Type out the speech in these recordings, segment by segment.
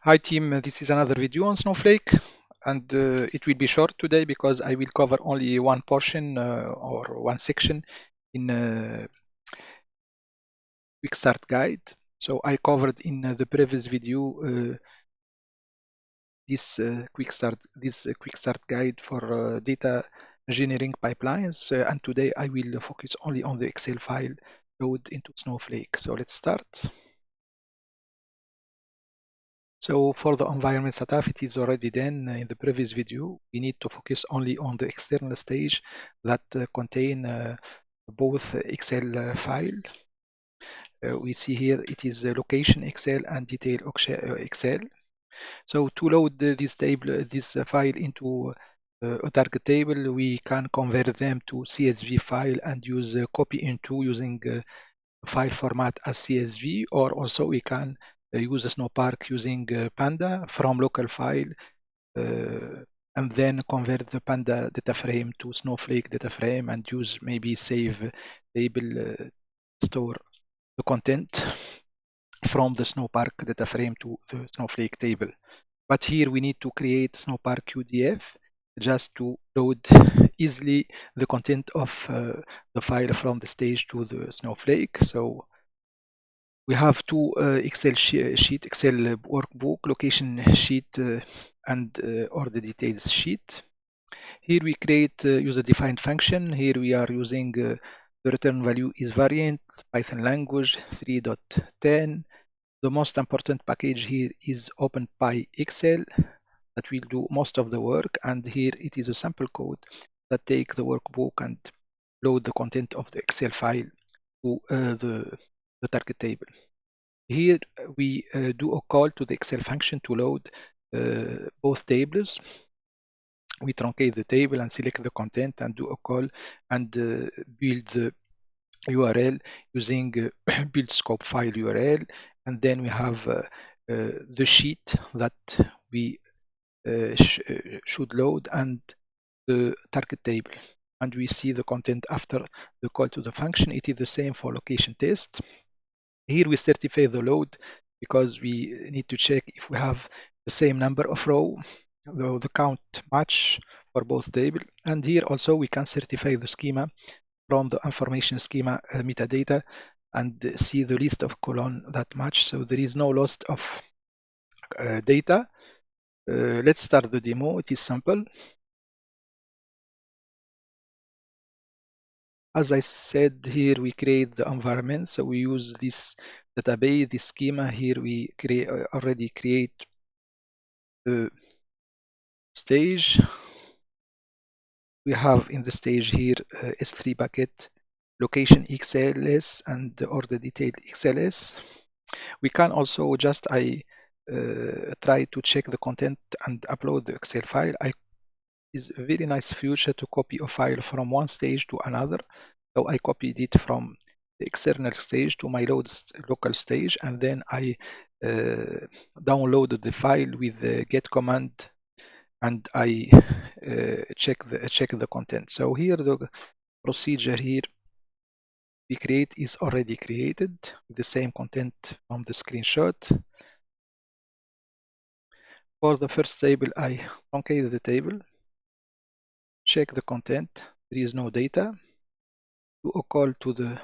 Hi team, this is another video on Snowflake, and it will be short today because I will cover only one portion or one section in quick start guide. So I covered in the previous video this quick start guide for data engineering pipelines, and today I will focus only on the Excel file load into Snowflake. So let's start. So for the environment setup, it is already done in the previous video. We need to focus only on the external stage that contain both Excel file. We see here it is location Excel and detail Excel. So to load this file into a target table, we can convert them to CSV file and use copy into using file format as CSV, or also we can use a Snowpark using Panda from local file and then convert the Panda data frame to Snowflake data frame and use maybe save table store the content from the Snowpark data frame to the Snowflake table. But here we need to create Snowpark UDF just to load easily the content of the file from the stage to the Snowflake. So we have two Excel sheet, Excel workbook, location sheet, and order details sheet. Here we create user-defined function. Here we are using the return value is variant, Python language 3.10. The most important package here is OpenPyXL that will do most of the work. And here it is a sample code that take the workbook and load the content of the Excel file to the target table. Here we do a call to the Excel function to load both tables. We truncate the table and select the content and do a call and build the URL using build scope file URL. And then we have the sheet that we should load and the target table. And we see the content after the call to the function. It is the same for location test. Here we certify the load because we need to check if we have the same number of row, the count match for both table. And here also we can certify the schema from the information schema metadata and see the list of column that match. So there is no loss of data. Let's start the demo. It is simple. As I said, here we create the environment. So we use this database, this schema. Here we already create the stage. We have in the stage here S3 bucket, location XLS and the order detail XLS. We can also just try to check the content and upload the Excel file. Is a very nice feature to copy a file from one stage to another. So I copied it from the external stage to my local stage, and then I downloaded the file with the get command, and I check the content. So here the procedure here we create is already created with the same content from the screenshot. For the first table, I truncate the table, check the content, there is no data, do a call to the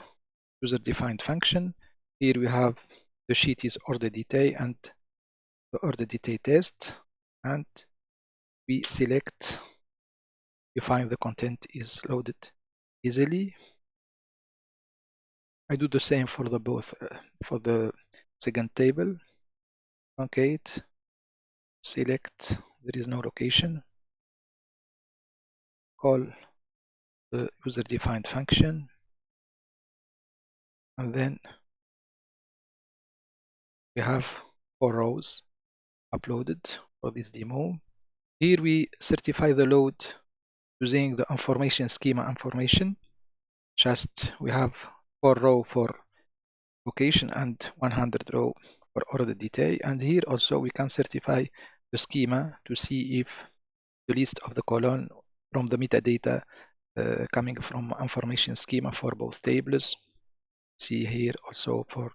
user-defined function. Here we have the sheet is order detail and the order detail test, and we select, we find the content is loaded easily. I do the same for the both for the second table. Truncate, select, there is no location, call the user-defined function, and then we have 4 rows uploaded for this demo. Here we certify the load using the information schema information. Just we have 4 row for location and 100 row for order detail. And here also we can certify the schema to see if the list of the column from the metadata coming from information schema for both tables. See here also for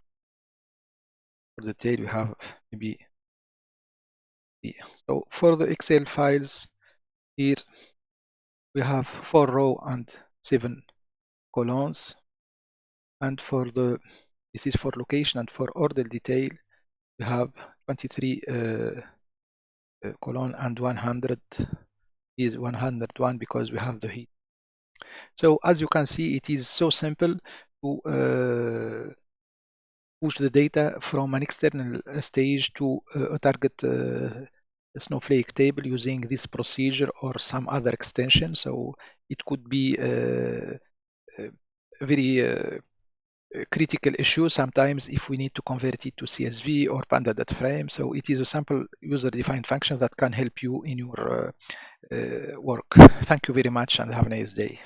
the tail we have maybe So for the Excel files, here we have 4 row and 7 columns. And for this is for location, and for order detail, we have 23 column, and 100 is 101 because we have the heat. So as you can see, it is so simple to push the data from an external stage to a target Snowflake table using this procedure or some other extension. So it could be a very critical issue sometimes if we need to convert it to CSV or Panda.frame. So it is a simple user-defined function that can help you in your work. Thank you very much and have a nice day.